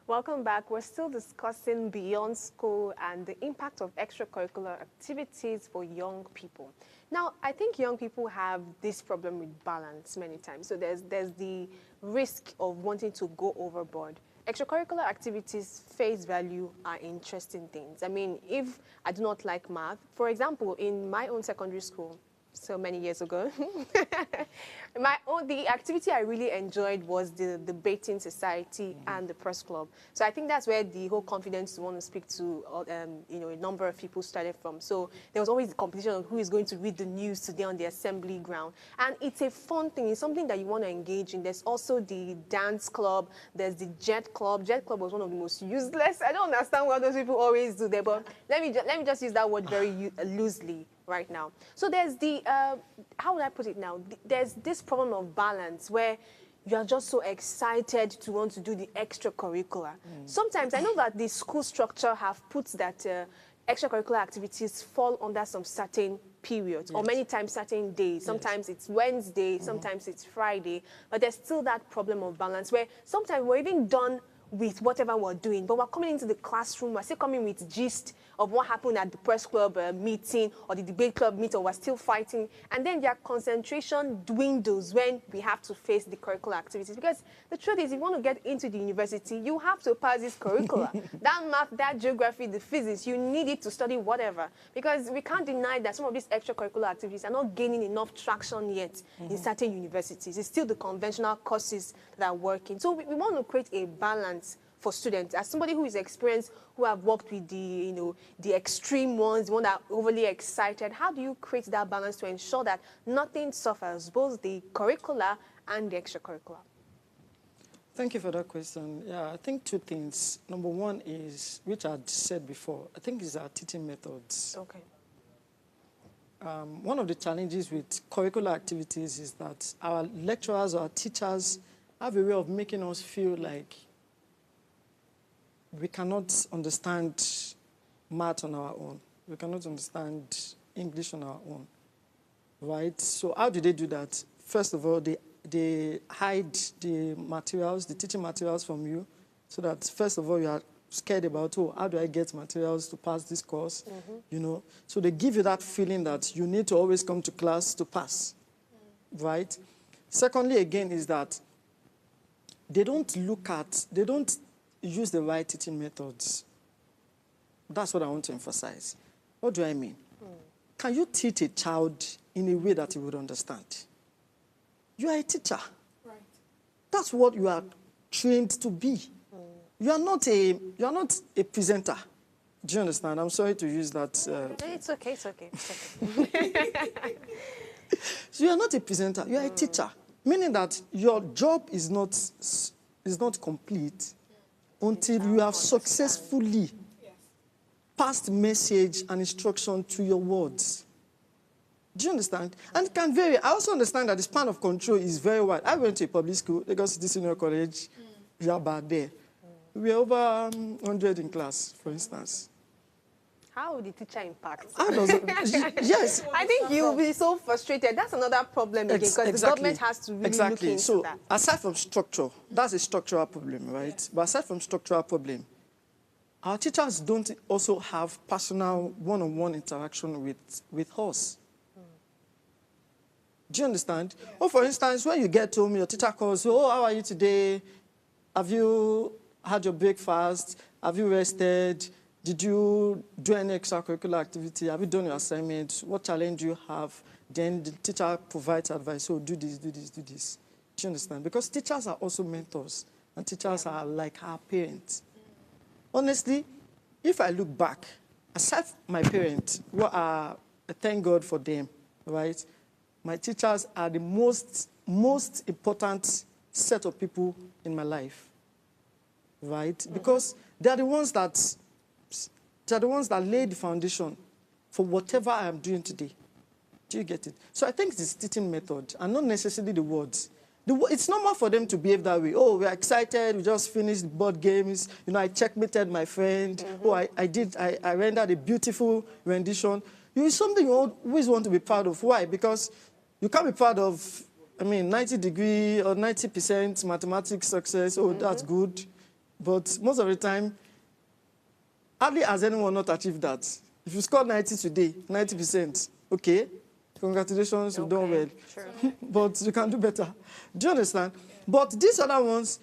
Speaker 1: Welcome back. We're still discussing beyond school and the impact of extracurricular activities for young people. Now, I think young people have this problem with balance many times. So there's the risk of wanting to go overboard. Extracurricular activities, face value, are interesting things. I mean, if I do not like math, for example, in my own secondary school, so many years ago, the activity I really enjoyed was the debating society and the press club. So I think that's where the whole confidence to want to speak to, a number of people started from. So there was always the competition of who is going to read the news today on the assembly ground. And it's a fun thing. It's something that you want to engage in. There's also the dance club. There's the jet club. Jet club was one of the most useless. I don't understand what those people always do there, but let me just use that word very loosely. right now. So there's the, how would I put it now? There's this problem of balance where you are just so excited to want to do the extracurricular. Sometimes I know that the school structure have put that extracurricular activities fall under some certain periods, or many times certain days. Sometimes it's Wednesday, sometimes it's Friday, but there's still that problem of balance where sometimes we're even done with whatever we're doing, but we're coming into the classroom, we're still coming with gist of what happened at the press club meeting or the debate club meeting, or we're still fighting, and then their concentration dwindles when we have to face the curricular activities. Because the truth is, if you want to get into the university, you have to pass this curricula. That math, that geography, the physics, you need it to study whatever. Because we can't deny that some of these extracurricular activities are not gaining enough traction yet in certain universities. It's still the conventional courses that are working. So we want to create a balance for students. As somebody who is experienced, who have worked with the, the extreme ones, the one that are overly excited, how do you create that balance to ensure that nothing suffers, both the curricular and the extracurricular?
Speaker 6: Thank you for that question. Yeah, I think two things. Number one is, which I said before, I think is our teaching methods.
Speaker 1: Okay.
Speaker 6: One of the challenges with curricular activities is that our lecturers, our teachers have a way of making us feel like we cannot understand math on our own. We cannot understand English on our own, right? So how do they do that? First of all, they hide the materials, the teaching materials from you, so that first of all you are scared about, oh, how do I get materials to pass this course? So they give you that feeling that you need to always come to class to pass, right? Secondly, again, is that they don't use the right teaching methods. That's what I want to emphasize. What do I mean? Can you teach a child in a way that he would understand? You are a teacher.
Speaker 2: Right.
Speaker 6: That's what you are trained to be. You are not a presenter. Do you understand? I'm sorry to use that.
Speaker 1: It's okay, it's okay. It's okay.
Speaker 6: So you are not a presenter. You are a teacher, meaning that your job is not complete until you have successfully passed message and instruction to your words. Do you understand? And it can vary. I also understand that the span of control is very wide. I went to a public school, Lagos City Senior College, Yaba there. We were over 100 in class, for instance.
Speaker 1: How would the teacher impact?
Speaker 6: Yes.
Speaker 1: I think you'll be so frustrated. That's another problem again, because the government has to really look into that.
Speaker 6: Aside from structure, that's a structural problem, right? Yeah. But aside from structural problem, our teachers don't also have personal one-on-one interaction with us. Do you understand? Yeah. Or for instance, when you get home, your teacher calls you, oh, how are you today? Have you had your breakfast? Have you rested? Did you do any extracurricular activity? Have you done your assignments? What challenge do you have? Then the teacher provides advice. So do this, do this, do this. Do you understand? Because teachers are also mentors, and teachers are like our parents. Honestly, if I look back, aside from my parents, I thank God for them, right? My teachers are the most important set of people in my life, right? Because they are the ones that lay the foundation for whatever I am doing today. Do you get it? So I think it's the teaching method and not necessarily the words. It's normal for them to behave that way. Oh, we're excited. We just finished the board games. I checkmated my friend. Oh, I rendered a beautiful rendition. It's something you always want to be proud of. Why? Because you can't be proud of, 90-degree or 90% mathematics success. Oh, that's good. But most of the time, hardly has anyone not achieved that. If you score 90 today, 90%, okay, congratulations, you've done well.
Speaker 1: Sure.
Speaker 6: But you can do better. Do you understand? Yeah. But these other ones,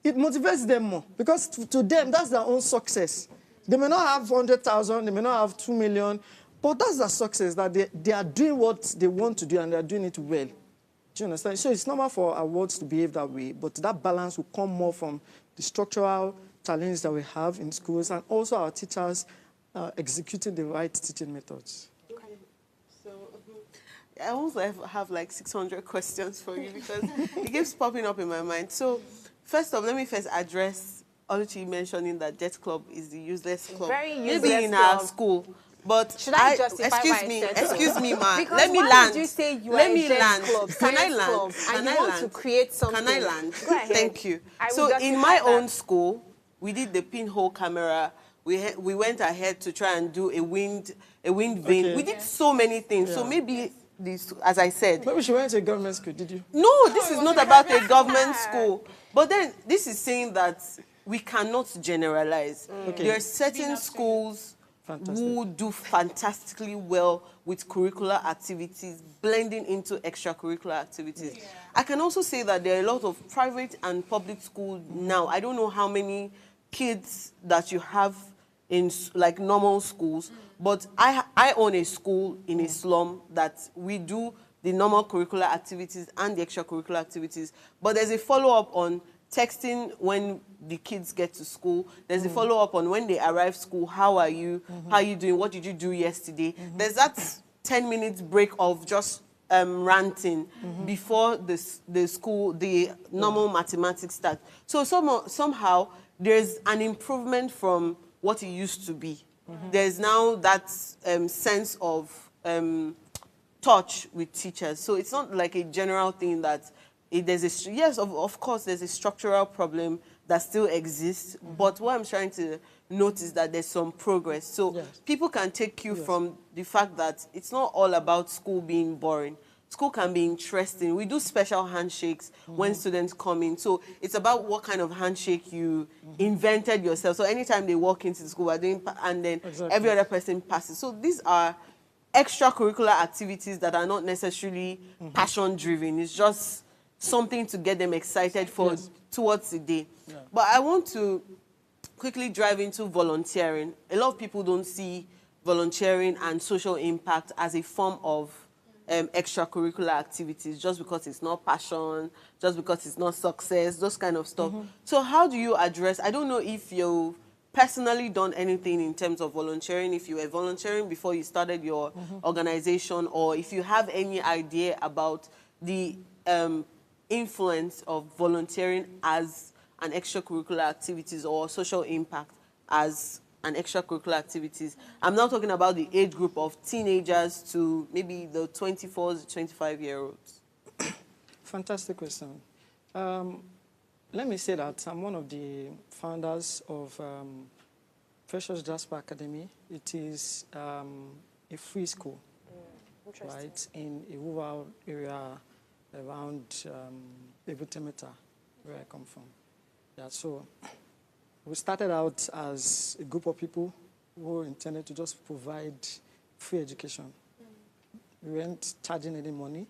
Speaker 6: it motivates them more because to them, that's their own success. They may not have 100,000, they may not have 2 million, but that's their success, that they are doing what they want to do and they are doing it well. Do you understand? So it's normal for awards to behave that way, but that balance will come more from the structural challenge that we have in schools and also our teachers executing the right teaching methods.
Speaker 3: Okay. So I also have like 600 questions for you because it keeps popping up in my mind. So first off, let me first address Oluchi mentioning that Jet Club is the useless club.
Speaker 1: Very useless
Speaker 3: Maybe in
Speaker 1: club.
Speaker 3: our school. But
Speaker 1: Should I justify
Speaker 3: excuse
Speaker 1: why
Speaker 3: me,
Speaker 1: I said so?
Speaker 3: excuse me, ma.
Speaker 1: Because
Speaker 3: Let me
Speaker 1: why
Speaker 3: land.
Speaker 1: would you say you
Speaker 3: Let
Speaker 1: are
Speaker 3: me
Speaker 1: a
Speaker 3: land.
Speaker 1: club,
Speaker 3: Can I
Speaker 1: science
Speaker 3: land?
Speaker 1: club,
Speaker 3: Can
Speaker 1: and
Speaker 3: I
Speaker 1: you want
Speaker 3: land?
Speaker 1: to create something?
Speaker 3: Can I land?
Speaker 1: Go ahead.
Speaker 3: Thank you.
Speaker 1: I will
Speaker 3: So in
Speaker 1: justify
Speaker 3: my
Speaker 1: that.
Speaker 3: own school, we did the pinhole camera. We went ahead to try and do a wind vane.
Speaker 6: Okay.
Speaker 3: We did so many things. So
Speaker 6: Yeah.
Speaker 3: maybe this, as I said,
Speaker 6: Maybe she went to a government school, did you?
Speaker 3: no, this is
Speaker 2: it
Speaker 3: not
Speaker 2: was a
Speaker 3: about a
Speaker 2: private
Speaker 3: government school. But then this is saying that we cannot generalize.
Speaker 6: Okay.
Speaker 3: There are certain schools
Speaker 6: Fantastic.
Speaker 3: who do fantastically well with curricular activities, blending into extracurricular activities. Yeah. I can also say that there are a lot of private and public schools now. I don't know how many kids that you have in like normal schools, but I own a school in a slum that we do the normal curricular activities and the extracurricular activities, but there's a follow-up on texting when the kids get to school. There's a follow-up on when they arrive school. How are you? How are you doing? What did you do yesterday? There's that 10 minutes break of just ranting before the normal mathematics start. So somehow there's an improvement from what it used to be. There's now that sense of touch with teachers. So it's not like a general thing that yes, of course, there's a structural problem that still exists. But what I'm trying to note is that there's some progress. So
Speaker 6: Yes.
Speaker 3: people can take you from the fact that it's not all about school being boring. School can be interesting. We do special handshakes when students come in. So it's about what kind of handshake you invented yourself. So anytime they walk into the school, we're doing, and then every other person passes. So these are extracurricular activities that are not necessarily passion-driven. It's just something to get them excited for towards the day. Yeah. But I want to quickly drive into volunteering. A lot of people don't see volunteering and social impact as a form of extracurricular activities just because it's not passion, just because it's not success, those kind of stuff. So how do you address, I don't know if you've personally done anything in terms of volunteering, if you were volunteering before you started your organization, or if you have any idea about the influence of volunteering as an extracurricular activities or social impact as an extracurricular activities. I'm now talking about the age group of teenagers to maybe the 24 to 25-year-olds.
Speaker 6: Fantastic question. Let me say that I'm one of the founders of Precious Jasper Academy. It is a free school, right, in a rural area around Ebutemeta, where I come from. Yeah, so we started out as a group of people who intended to just provide free education. We weren't charging any money.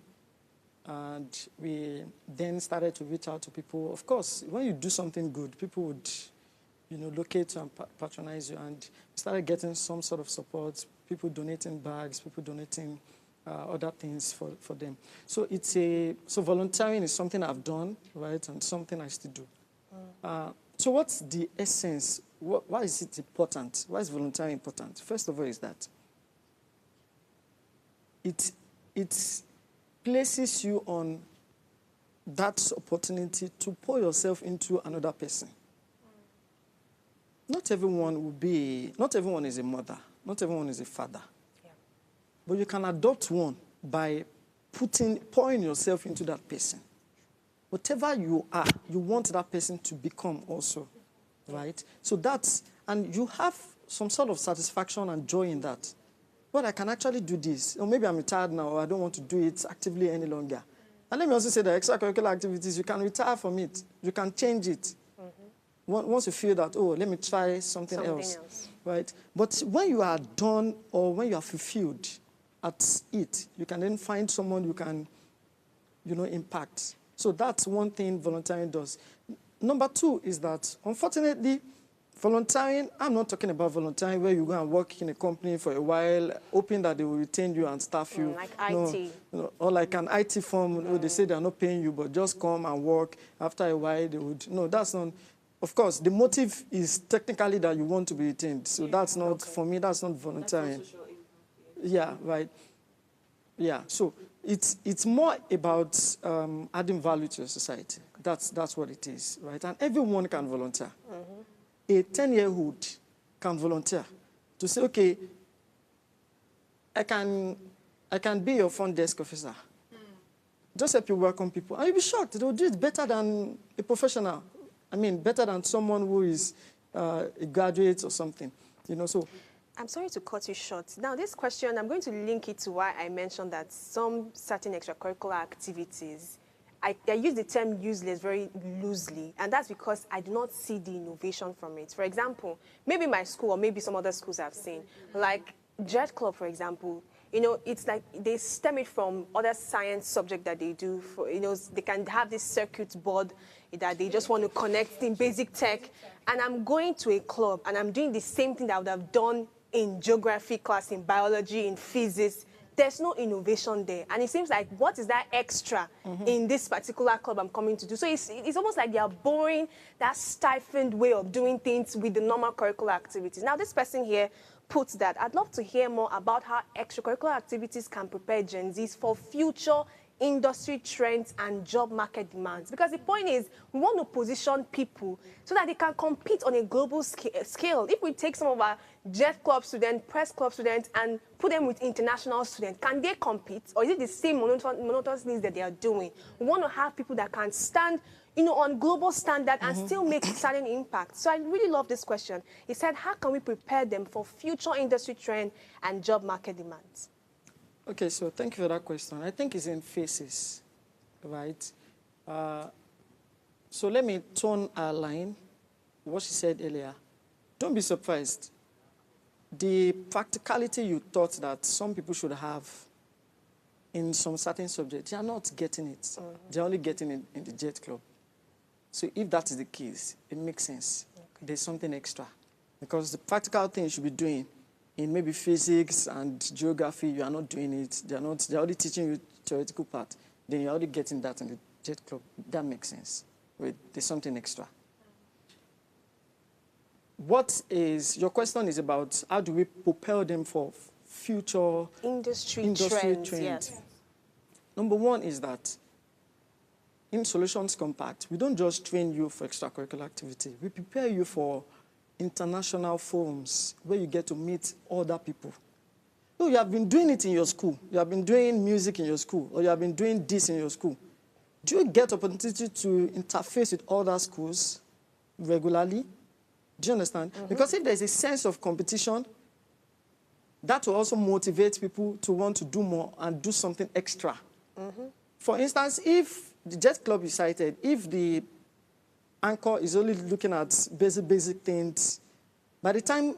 Speaker 6: And we then started to reach out to people. Of course, when you do something good, people would, locate you and patronize you. And we started getting some sort of support, people donating bags, people donating other things for them. So so volunteering is something I've done, right, and something I still do. So what's the essence? Why is it important? Why is volunteering important? First of all is that it places you on that opportunity to pour yourself into another person. Not everyone is a mother. Not everyone is a father. Yeah. But you can adopt one by pouring yourself into that person. Whatever you are, you want that person to become also, right? So and you have some sort of satisfaction and joy in that. Well, I can actually do this. Or maybe I'm retired now, or I don't want to do it actively any longer. And let me also say that extracurricular activities, you can retire from it. You can change it. Once you feel that, let me try something else. Right? But when you are done or when you are fulfilled at it, you can then find someone you can, impact. So that's one thing volunteering does. Number two is that, unfortunately, volunteering, I'm not talking about volunteering where you go and work in a company for a while, hoping that they will retain you and staff you.
Speaker 1: Like IT.
Speaker 6: Or like an IT firm, they say they're not paying you, but just come and work. After a while, they would. No, that's not. Of course, the motive is technically that you want to be retained. So that's not, for me, that's not volunteering. That's not social impact. Yeah, right. Yeah, so it's more about adding value to your society. That's what it is, right? And everyone can volunteer. A 10-year-old can volunteer to say, okay, I can be your front desk officer. Just help you welcome people. And you'll be shocked. They'll do it better than a professional. I mean, better than someone who is a graduate or something. You know, so.
Speaker 1: I'm sorry to cut you short. Now, this question, I'm going to link it to why I mentioned that some certain extracurricular activities, I use the term useless very loosely, and that's because I do not see the innovation from it. For example, maybe my school or maybe some other schools I've seen, like Jet Club, for example, you know, it's like they stem it from other science subject that they do. For, you know, they can have this circuit board that they just want to connect in basic tech. And I'm going to a club and I'm doing the same thing that I would have done in geography class, in biology, in physics. There's no innovation there. And it seems like, what is that extra in this particular club I'm coming to do? So it's almost like they are borrowing that stifled way of doing things with the normal curricular activities. Now, this person here puts that. I'd love to hear more about how extracurricular activities can prepare Gen Zs for future industry trends and job market demands. Because the point is, we want to position people so that they can compete on a global scale. If we take some of our Jet Club students, Press Club students, and put them with international students, can they compete? Or is it the same monotonous things that they are doing? We want to have people that can stand, you know, on global standard and still make certain impact. So I really love this question. He said, how can we prepare them for future industry trend and job market demands?
Speaker 6: Okay, so thank you for that question. I think it's in phases, right? So let me turn our line, what she said earlier. Don't be surprised. The practicality you thought that some people should have in some certain subjects, they are not getting it. They're only getting it in the Jet Club. So if that is the case, it makes sense. Okay. There's something extra. Because the practical thing you should be doing in maybe physics and geography, you are not doing it. They're already teaching you theoretical part. Then you're already getting that in the Jet Club. That makes sense. Wait, there's something extra. Your question is about how do we propel them for future
Speaker 1: industry trends. Yes.
Speaker 6: Number one is that in Solutions Compact, we don't just train you for extracurricular activity. We prepare you for international forums where you get to meet other people. So you have been doing it in your school. You have been doing music in your school, or you have been doing this in your school. Do you get opportunity to interface with other schools regularly? Do you understand? Because if there's a sense of competition, that will also motivate people to want to do more and do something extra. For instance, if the Jet Club you cited, if the anchor is only looking at basic things, by the time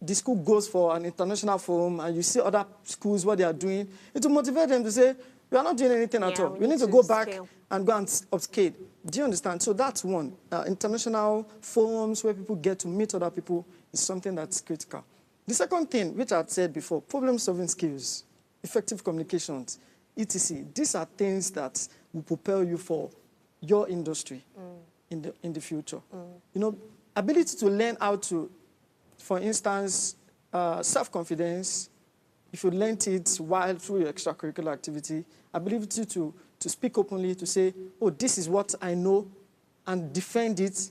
Speaker 6: the school goes for an international forum and you see other schools, what they are doing, it will motivate them to say, we are not doing anything at all. We need to go back and go and upscale. Do you understand? So that's one. International forums where people get to meet other people is something that's critical. The second thing, which I had said before, problem-solving skills, effective communications, etc. These are things that will propel you for your industry in the future. You know, ability to learn how to, for instance, self-confidence, if you learned it while through your extracurricular activity, ability to speak openly, to say, oh, this is what I know, and defend it.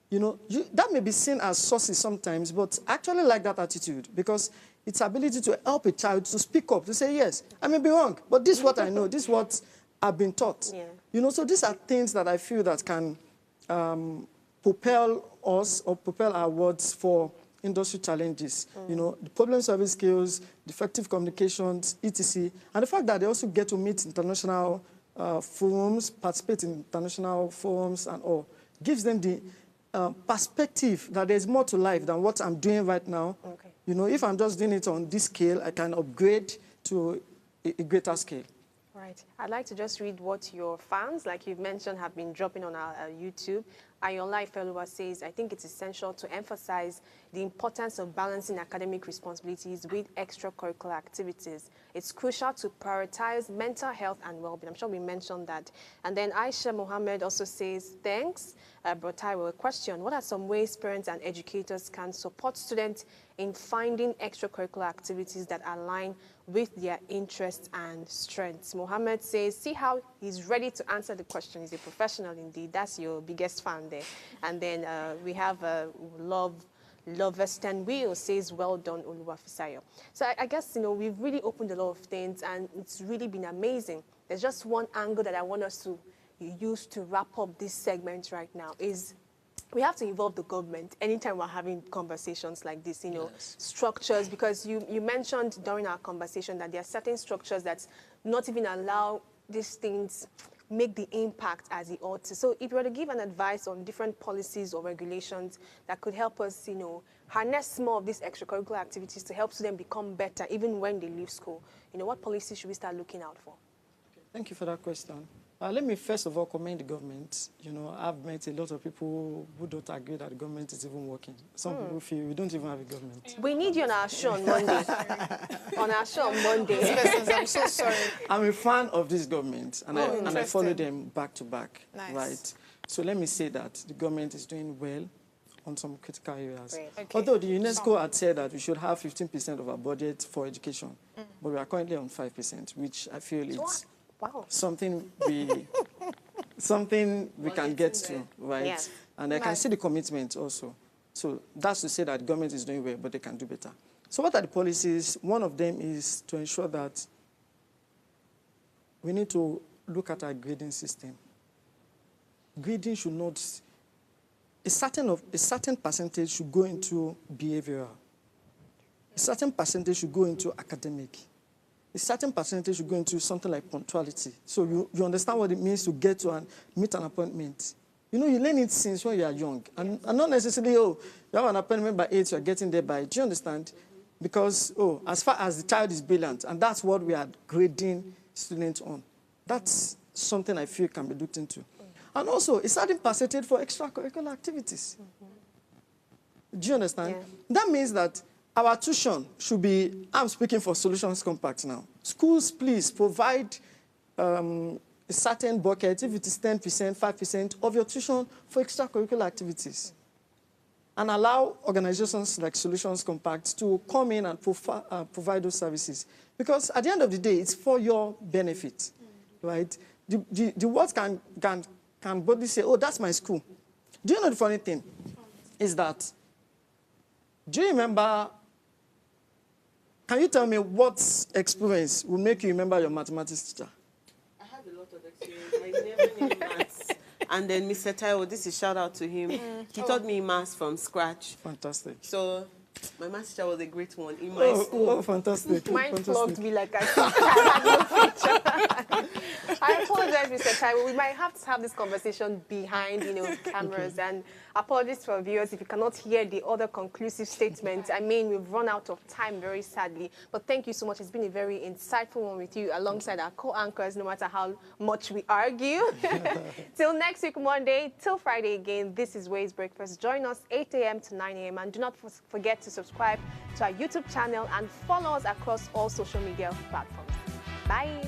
Speaker 6: You know, that may be seen as saucy sometimes, but I actually like that attitude because it's ability to help a child to speak up, to say, yes, I may be wrong, but this is what I know, this is what I've been taught. Yeah. You know, so these are things that I feel that can propel us or propel our words for industry challenges. You know, the problem-solving skills, the effective communications, etc. And the fact that they also get to meet international forums, participate in international forums and all, gives them the perspective that there's more to life than what I'm doing right now. Okay. You know, if I'm just doing it on this scale, I can upgrade to a greater scale.
Speaker 1: Right. I'd like to just read what your fans, like you've mentioned, have been dropping on our YouTube. Ayola Ifeluwa says, I think it's essential to emphasize the importance of balancing academic responsibilities with extracurricular activities. It's crucial to prioritize mental health and well-being. I'm sure we mentioned that. And then Aisha Mohammed also says, thanks. Brotai, a question. What are some ways parents and educators can support students in finding extracurricular activities that align with their interests and strengths? Mohammed says, see how he's ready to answer the question. He's a professional indeed. That's your biggest fan there. And then we have Love lovers than will, says well done, Oluwafisayo. So I guess, we've really opened a lot of things and it's really been amazing. There's just one angle that I want us to use to wrap up this segment right now is we have to involve the government anytime we're having conversations like this, structures, because you mentioned during our conversation that there are certain structures that not even allow these things make the impact as it ought to. So if you were to give an advice on different policies or regulations that could help us, harness more of these extracurricular activities to help students become better even when they leave school, what policies should we start looking out for?
Speaker 6: Okay, thank you for that question. Let me first of all commend the government. I've met a lot of people who don't agree that the government is even working. Some people feel we don't even have a government.
Speaker 1: We need you on our show on Monday. On our show on Monday.
Speaker 2: I'm so sorry.
Speaker 6: I'm a fan of this government, and I follow them back to back.
Speaker 2: Nice.
Speaker 6: Right? So let me say that the government is doing well on some critical areas.
Speaker 1: Okay.
Speaker 6: Although the UNESCO had said that we should have 15% of our budget for education, but we are currently on 5%, which I feel is something we can get to, right?
Speaker 1: Yes.
Speaker 6: And I can see the commitment also. So that's to say that government is doing well, but they can do better. So what are the policies? One of them is to ensure that we need to look at our grading system. Grading should not, a certain percentage should go into behavioral. A certain percentage should go into academic. A certain percentage should go into something like punctuality. So you understand what it means to get to and meet an appointment. You learn it since when you are young. And not necessarily, you have an appointment by 8, you are getting there by. Do you understand? Because, as far as the child is brilliant, and that's what we are grading students on. That's something I feel can be looked into. And also, a certain percentage for extracurricular activities. Do you understand? Yeah. That means that our tuition should be, I'm speaking for Solutions Compact now. Schools, please provide a certain bucket, if it is 10%, 5% of your tuition for extracurricular activities. And allow organizations like Solutions Compact to come in and provide those services. Because at the end of the day, it's for your benefit, right? The world can boldly say, that's my school. Do you know the funny thing? Is that, do you remember, can you tell me what experience will make you remember your mathematics teacher?
Speaker 3: I have a lot of experience. I never knew maths. And then Mr. Taiwo, this is shout out to him. He taught me maths from scratch.
Speaker 6: Fantastic.
Speaker 3: So my maths teacher was a great one in my school.
Speaker 6: Oh, fantastic.
Speaker 1: Mine flogged me like I had no feature. I apologize, Mr. Taiwo. We might have to have this conversation behind, cameras. And apologies for viewers if you cannot hear the other conclusive statements. I mean, we've run out of time, very sadly. But thank you so much. It's been a very insightful one with you, alongside our co-anchors, no matter how much we argue. Till next week, Monday, till Friday again, this is Ways Breakfast. Join us 8 a.m. to 9 a.m. And do not forget to subscribe to our YouTube channel and follow us across all social media platforms. Bye.